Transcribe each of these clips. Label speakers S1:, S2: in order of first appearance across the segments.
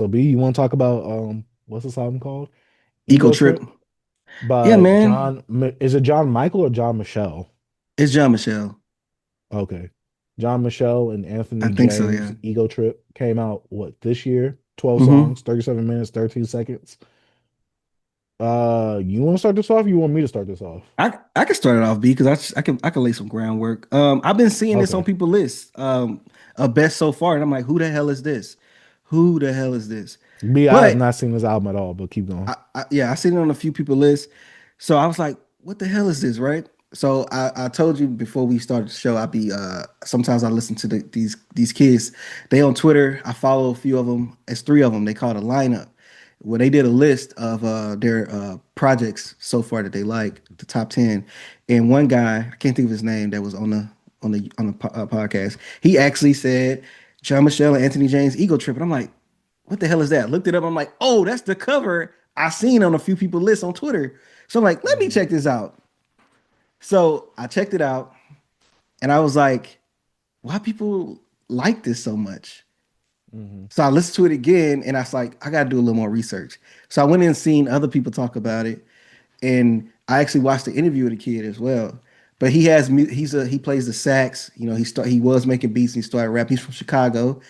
S1: So B, you want to talk about what's this album called?
S2: Ego
S1: Ego
S2: Trip.
S1: Trip
S2: Yeah,
S1: by
S2: man.
S1: Is it John Michael or John Michelle?
S2: It's John Michel.
S1: Okay. John Michelle and
S2: I
S1: Anthony
S2: think so,
S1: James
S2: yeah.
S1: Ego Trip came out what this year? 12
S2: hmm
S1: songs, 37 minutes, 13 seconds. You want to start this off? You want me to start this off?
S2: I can start it off, B, because I can lay some groundwork. I've been seeing this on
S1: Okay.
S2: people's lists, a best so far, and I'm like, who the hell is this? Who the hell is this?
S1: B, I have
S2: But
S1: not seen this album at all, but keep going.
S2: yeah, I seen it on a few people's lists, so I was like, what the hell is this, right? So I told you before we started the show, I be sometimes I listen to these kids. They on Twitter. I follow a few of them. It's three of them. They call it a lineup. Where they did a list of their projects so far that they like, the top 10. And one guy, I can't think of his name, that was on the podcast. He actually said John Michelle and Anthony James Ego Trip. And I'm like, what the hell is that? Looked it up. I'm like, oh, that's the cover I seen on a few people lists on Twitter. So I'm like, let me
S1: Mhm.
S2: check this out. So I checked it out and I was like, why people like this so much?
S1: Mhm.
S2: So I listened to it again and I was like, I got to do a little more research. So I went in and seen other people talk about it. And I actually watched the interview of the kid as well. But he plays the sax. He was making beats and he started rapping. He's from Chicago.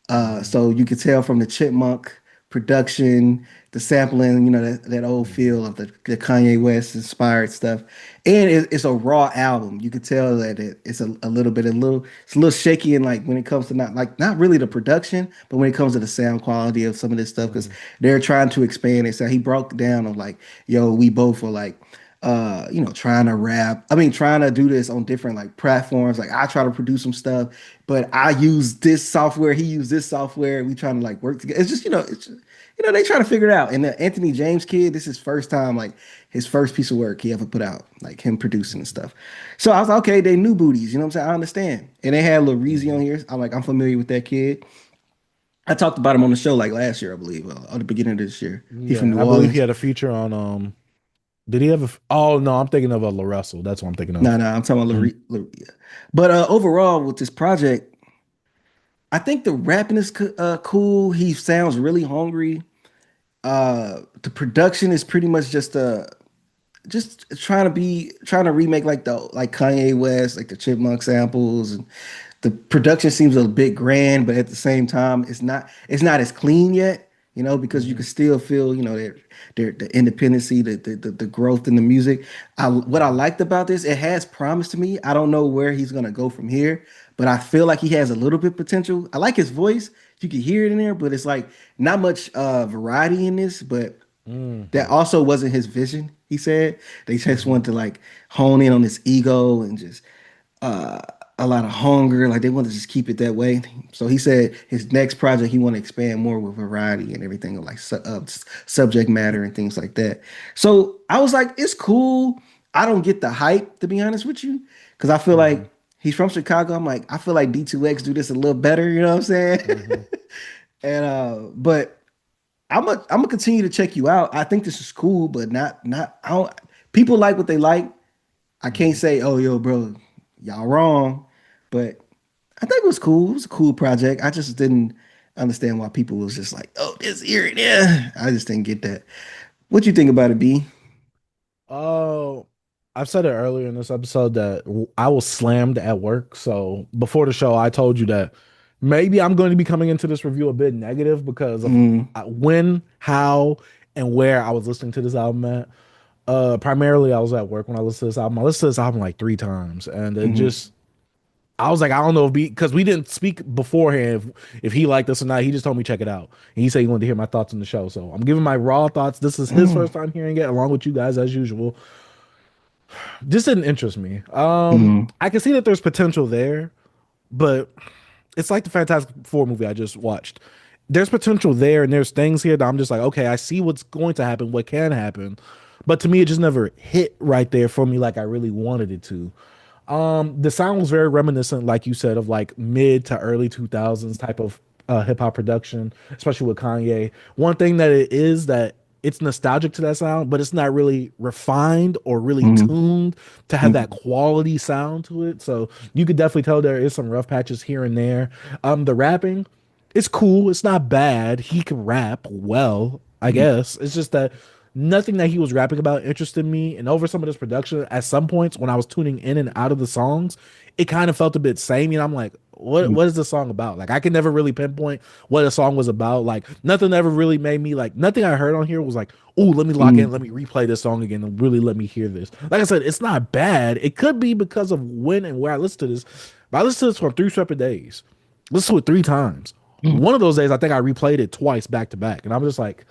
S1: Mhm.
S2: So you could tell from the Chipmunk production, the sampling, that old
S1: Mhm.
S2: feel of the Kanye West inspired stuff. And it's a raw album. You could tell that it's it's a little shaky, and like when it comes to not really the production, but when it comes to the sound quality of some of this stuff, because
S1: Mhm.
S2: they're trying to expand it. So he broke down on like, yo, we both were like trying to rap. I mean, trying to do this on different like platforms. Like I try to produce some stuff, but I use this software, he used this software. We trying to like work together. It's just, they trying to figure it out. And the Anthony James kid, this is his first time, like his first piece of work he ever put out, like him producing and stuff. So I was like, okay, they new booties, you know what I'm saying? I understand. And they had Lil Reezy on
S1: Mhm.
S2: here. I'm familiar with that kid. I talked about him on the show like last year, I believe, or the beginning of this year. He
S1: Yeah,
S2: from
S1: and
S2: New
S1: I believe he
S2: Orleans.
S1: had a feature on did he have oh no, I'm thinking of a La Russell. That's what I'm thinking
S2: No,
S1: of.
S2: no, I'm talking about
S1: Mm.
S2: Yeah. But overall, with this project, I think the rapping is cool. He sounds really hungry. The production is pretty much just trying to remake like Kanye West, like the Chipmunk samples, and the production seems a bit grand, but at the same time, it's not as clean yet, because you can
S1: Mhm.
S2: still feel, their the independency, the growth in the music. What I
S1: Mhm.
S2: liked about this, it has promise to me. I don't know where he's gonna go from here, but I feel like he has a little bit potential. I like his voice. You can hear it in there, but it's like not much variety in this, but that
S1: Mhm.
S2: also wasn't his vision. He said they just
S1: Mhm.
S2: wanted to like hone in on his ego and just uh, a lot of hunger. Like they want to just keep it that way. So he said his next project he want to expand more with variety and everything, like subject matter and things like that. So I was like, it's cool. I don't get the hype, to be honest with you, because I feel
S1: Mhm.
S2: like he's from Chicago. I'm like, I feel like D2X do this a little better. You know what I'm saying?
S1: Mhm.
S2: And but I'm gonna continue to check you out. I think this is cool, but not I don't people like what they like. I can't
S1: Mhm.
S2: say, oh yo, bro, y'all wrong. But I think it was cool. It was a cool project. I just didn't understand why people was just like, oh, this here, yeah. I just didn't get that. What you think about it, B?
S1: Oh, I've said it earlier in this episode that I was slammed at work. So before the show, I told you that maybe I'm going to be coming into this review a bit negative because of
S2: Mm,
S1: when, how, and where I was listening to this album at. Primarily, I was at work when I listened to this album. I listened to this album like 3 times, and it
S2: mm,
S1: just I was like, I don't know if because we didn't speak beforehand if he liked this or not. He just told me check it out. And he said he wanted to hear my thoughts on the show. So I'm giving my raw thoughts. This is his
S2: mm,
S1: first time hearing it, along with you guys as usual. This didn't interest me.
S2: mm,
S1: I can see that there's potential there, but it's like the Fantastic Four movie I just watched. There's potential there, and there's things here that I'm just like, okay, I see what's going to happen, what can happen, but to me, it just never hit right there for me like I really wanted it to. The sound was very reminiscent, like you said, of like mid to early 2000s type of hip hop production, especially with Kanye. One thing that it is that it's nostalgic to that sound, but it's not really refined or really
S2: mm,
S1: tuned to have that
S2: mm,
S1: quality sound to it. So you could definitely tell there is some rough patches here and there. The rapping, it's cool. It's not bad. He can rap well, I
S2: Mhm.
S1: guess. It's just that nothing that he was rapping about interested me. And over some of this production, at some points when I was tuning in and out of the songs, it kind of felt a bit samey. And I'm like, what is the song about? Like I could never really pinpoint what a song was about. Like nothing ever really made me like nothing I heard on here was like, oh, let me lock in,
S2: Mhm.
S1: let me replay this song again and really let me hear this. Like I said, it's not bad. It could be because of when and where I listened to this. But I listened to this for 3 separate days. Listened to it 3 times.
S2: Mhm.
S1: One of those days, I think I replayed it twice back to back, and I'm just like,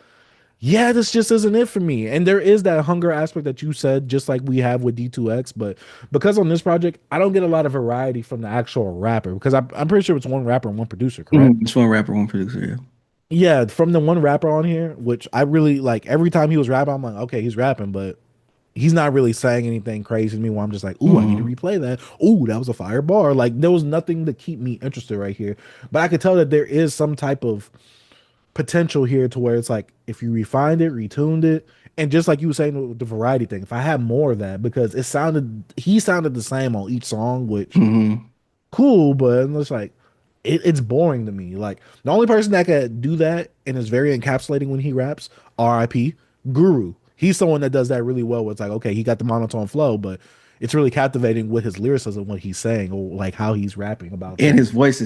S1: yeah, this just isn't it for me. And there is that hunger aspect that you said, just like we have with D2X. But because on this project, I don't get a lot of variety from the actual rapper because I'm pretty sure it's one rapper and one producer, correct?
S2: Mhm. Just one rapper, one producer. Yeah.
S1: Yeah, from the one rapper on here, which I really like. Every time he was rapping, I'm like, okay, he's rapping, but he's not really saying anything crazy to me. Where I'm just like, ooh, I need to
S2: Mhm.
S1: replay that. Ooh, that was a fire bar. Like there was nothing to keep me interested right here. But I could tell that there is some type of potential here to where it's like if you refined it, retuned it, and just like you were saying with the variety thing, if I had more of that, because he sounded the same on each song, which
S2: Mhm.
S1: cool, but it's like it's boring to me. Like the only person that could do that and is very encapsulating when he raps, R.I.P. Guru. He's someone that does that really well. Where it's like, okay, he got the monotone flow, but it's really captivating with his lyricism, what he's saying, or like how he's rapping about
S2: And
S1: things.
S2: his voice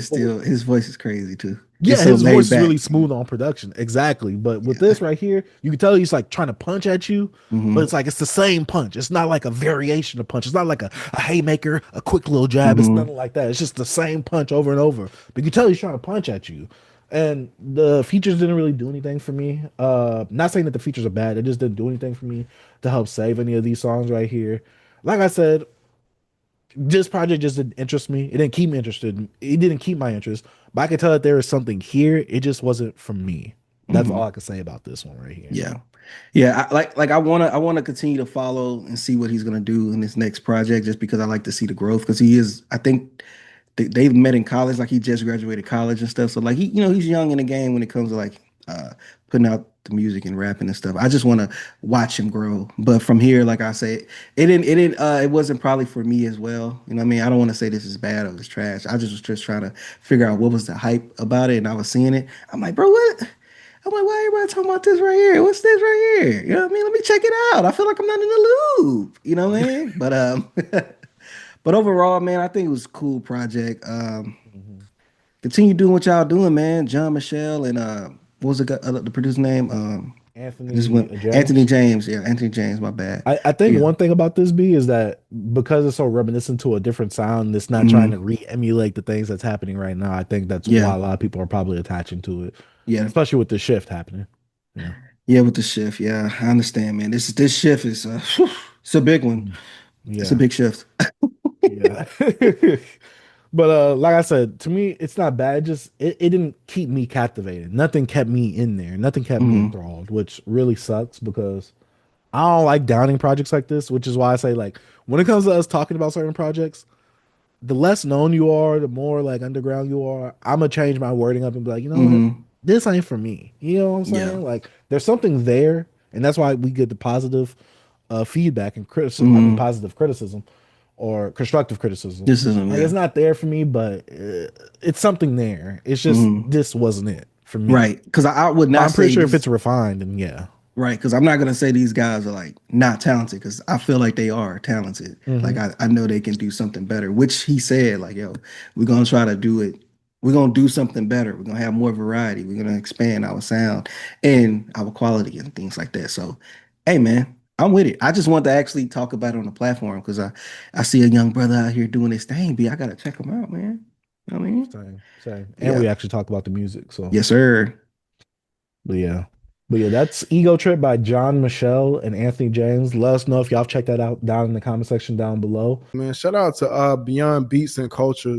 S2: is crazy too. It's
S1: Yeah,
S2: so
S1: his
S2: laid
S1: voice is
S2: back.
S1: really smooth on production. Exactly. But with
S2: Yeah.
S1: this right here, you can tell he's like trying to punch at you, but
S2: Hmm.
S1: it's like it's the same punch. It's not like a variation of punch. It's not like a haymaker, a quick little jab. It's
S2: Hmm.
S1: nothing like that. It's just the same punch over and over. But you can tell he's trying to punch at you. And the features didn't really do anything for me. Not saying that the features are bad, it just didn't do anything for me to help save any of these songs right here. Like I said, this project just didn't interest me. It didn't keep me interested. It didn't keep my interest. But I could tell that there is something here. It just wasn't for me. That's all
S2: Hmm.
S1: I could say about this one right here.
S2: Yeah. Yeah, like I wanna continue to follow and see what he's gonna do in this next project just because I like to see the growth because he is I think they've met in college, like he just graduated college and stuff. So like he's young in the game when it comes to like putting out the music and rapping and stuff. I just want to watch him grow. But from here, like I said, it wasn't probably for me as well. You know what I mean? I don't want to say this is bad or it's trash. I just was just trying to figure out what was the hype about it, and I was seeing it. I'm like, bro, what? I'm like, why everybody talking about this right here? What's this right here? You know what I mean? Let me check it out. I feel like I'm not in the loop. You know what I mean? But but overall, man, I think it was a cool project.
S1: Mhm.
S2: Continue doing what y'all doing, man. John Michelle and what was the producer name? I just
S1: Anthony
S2: went Anthony
S1: James.
S2: James. Yeah, Anthony James. My bad.
S1: I think
S2: Yeah.
S1: one thing about this B is that because it's so reminiscent to a different sound, it's not trying to
S2: Hmm.
S1: re-emulate the things that's happening right now. I think that's
S2: Yeah.
S1: why a lot of people are probably attaching to it,
S2: Yeah.
S1: especially with the shift happening. Yeah.
S2: Yeah. With the shift. Yeah, I understand, man. This shift is it's a big one.
S1: Mm.
S2: It's a
S1: Yeah.
S2: big shift.
S1: Yeah. But like I said, to me, it's not bad. It didn't keep me captivated. Nothing kept me in there. Nothing kept me
S2: Hmm.
S1: enthralled, which really sucks because I don't like downing projects like this, which is why I say like when it comes to us talking about certain projects, the less known you are, the more like underground you are, I'm gonna change my wording up and be like, you know what?
S2: Hmm.
S1: This ain't for me. You know what I'm
S2: Yeah.
S1: saying? Like there's something there, and that's why we get the positive feedback and criticism. I mean,
S2: Hmm.
S1: positive criticism or constructive criticism.
S2: This isn't.
S1: Like it's
S2: Yeah.
S1: not there for me, but it's something there. It's just
S2: Hmm.
S1: this wasn't it for me.
S2: Right. Because I would
S1: But
S2: not
S1: I'm pretty
S2: say
S1: sure if
S2: these.
S1: it's refined, then yeah.
S2: Right, because I'm not gonna say these guys are like not talented, because I feel like they are talented. Like
S1: Hmm.
S2: I know they can do something better, which he said, like, yo, we're gonna try to do it. We're gonna do something better. We're gonna have more variety. We're gonna expand our sound and our quality and things like that. So, hey man, I'm with it. I just want to actually talk about it on the platform because I see a young brother out here doing this thing. I gotta check him out, man. You know what I mean?
S1: Same, same. And
S2: Yeah.
S1: we actually talk about the music. So,
S2: Yes, sir.
S1: but yeah. But yeah, that's Ego Trip by John Michel and Anthony James. Let us know if y'all check that out down in the comment section down below.
S3: Man, shout out to Beyond Beats and Culture